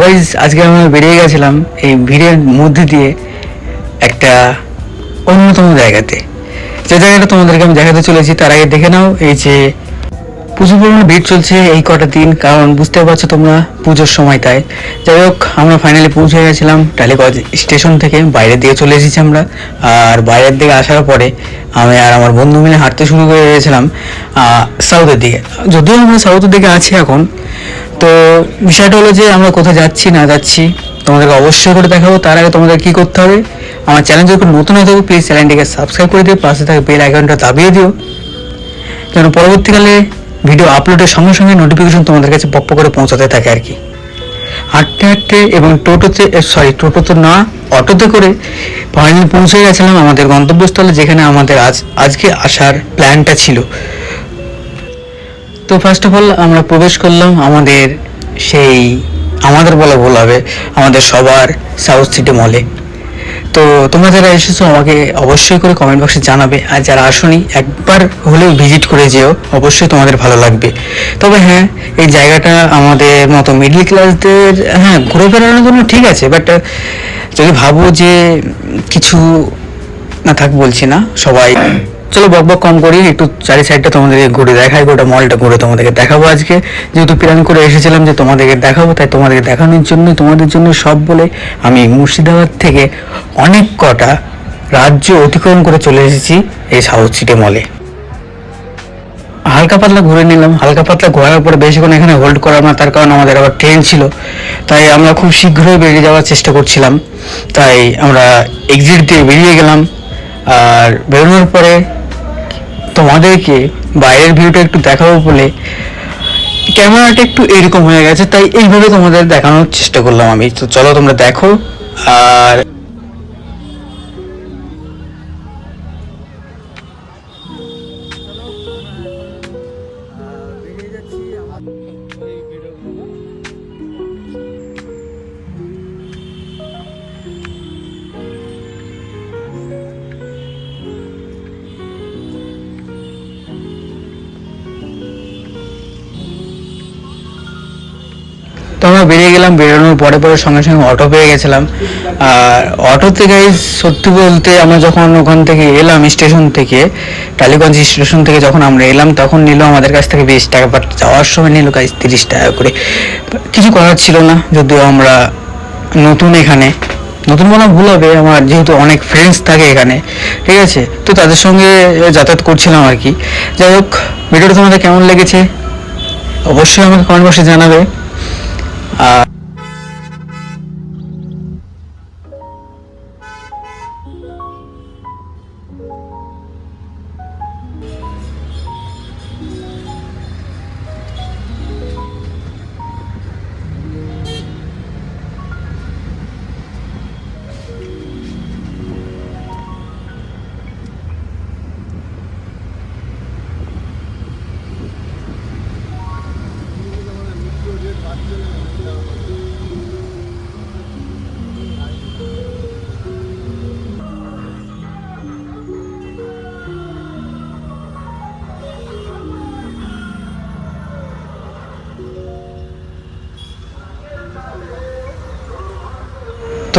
Guys আজকে আমরা বেরিয়ে গেছিলাম এই ভিড়ের মধ্যে দিয়ে একটা অন্যতম জায়গাতে, যে জায়গাটা তোমাদেরকে আমি দেখাতে চলেছি। তার আগে দেখে নাও এই যে প্রচুর পরিমাণে ভিড় চলছে এই কটা দিন, কারণ বুঝতে পারছো তোমরা পুজোর সময়। তাই যাই হোক, আমরা ফাইনালি পৌঁছে গেছিলাম টালিগঞ্জ স্টেশন থেকে। বাইরের দিকে চলে এসেছি আমরা, আর বাইরের দিকে আসার পরে আমি আর আমার বন্ধু মিলে হাঁটতে শুরু করে গেছিলাম সাউথের দিকে। যদিও আমরা সাউথের দিকে আছি এখন, তো বিষয়টা হলো যে আমরা কোথায় যাচ্ছি না যাচ্ছি তোমাদেরকে অবশ্যই করে দেখাবো। তার আগে তোমাদের কি করতে হবে, আমার চ্যানেল যদি নতুন হয়ে থাকো প্লিজ চ্যানেলটিকে সাবস্ক্রাইব করে দিও, পাশে থাকে বেল আইকনটা দাবিয়ে দিও, যেন পরবর্তীকালে ভিডিও আপলোডের সঙ্গে সঙ্গে নোটিফিকেশন তোমাদের কাছে পপ করে পৌঁছাতে থাকে আর কি। হাঁটতে হাঁটতে এবং টোটোতে না অটোতে করে ফাইনালি পৌঁছে গেছিলাম আমাদের গন্তব্যস্থলে, যেখানে আমাদের আজকে আসার প্ল্যানটা ছিল। তো ফার্স্ট অফ অল আমরা প্রবেশ করলাম আমাদের বলা ভুল হবে, আমাদের সবার সাউথ সিটি মলে। তো তোমরা যারা এসেছো আমাকে অবশ্যই করে কমেন্ট বক্সে জানাবে, আর যারা আসোনি একবার হলেও ভিজিট করে যেও, অবশ্যই তোমাদের ভালো লাগবে। তবে হ্যাঁ, এই জায়গাটা আমাদের মতো মিডল ক্লাসদের ঘুরে বেড়ানোর জন্য ঠিক আছে, বাট যদি ভাবো যে কিছু না থাক বলছি না, সবাই চলো বক কম করি, একটু চারি সাইডটা তোমাদেরকে ঘুরে দেখাই, গোটা মলটা ঘুরে তোমাদেরকে দেখাবো আজকে। যেহেতু প্ল্যান করে এসেছিলাম যে তোমাদেরকে দেখাবো, তাই তোমাদেরকে দেখানোর জন্য তোমাদের জন্য সব বলে আমি মুর্শিদাবাদ থেকে অনেক কটা রাজ্য অতিক্রম করে চলে এসেছি এই সাউথ সিটি মলে। হালকা পাতলা ঘুরে নিলাম। হালকা পাতলা ঘোরার পরে বেশিক্ষণ এখানে হোল্ড করা না, তার কারণ আমাদের আবার ট্রেন ছিল, তাই আমরা খুব শীঘ্রই বেরিয়ে যাওয়ার চেষ্টা করছিলাম। তাই আমরা এক্সিট দিয়ে বেরিয়ে গেলাম। আর বেরোনোর পরে তোমাদেরকে বাইরের ভিউটা একটু দেখাবো বলে ক্যামেরাটা একটু এরকম হয়ে গেছে, তাই এইভাবে তোমাদের দেখানোর চেষ্টা করলাম আমি। তো চলো তোমরা দেখো। আর তো আমরা বেরিয়ে গেলাম। বেরোনোর পরে সঙ্গে সঙ্গে অটো পেয়ে গেছিলাম। আর অটোতে গাইজ সত্যি বলতে আমরা যখন ওখান থেকে এলাম স্টেশন থেকে, টালিগঞ্জ স্টেশন থেকে যখন আমরা এলাম, তখন নিল আমাদের কাছ থেকে 20 টাকা, বাট যাওয়ার সময় নিল গাইজ 30 টাকা করে। কিছু করার ছিল না, যদিও আমরা নতুন এখানে, নতুন বলা ভুল হবে, আমার যেহেতু অনেক ফ্রেন্ডস থাকে এখানে, ঠিক আছে, তো তাদের সঙ্গে যাতায়াত করছিলাম আর কি। যাই হোক, ভিডিওটা তোমাদের কেমন লেগেছে অবশ্যই আমাকে কমেন্ট বক্সে জানাবে।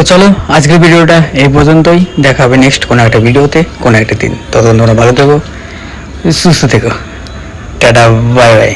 তো চলো আজকের ভিডিওটা এই পর্যন্তই, দেখা হবে নেক্সট কোনো একটা ভিডিওতে কোনো একটা দিন। ততক্ষণ তোমরা ভালো থেকো, সুস্থ থেকো, টাটা, বাই বাই।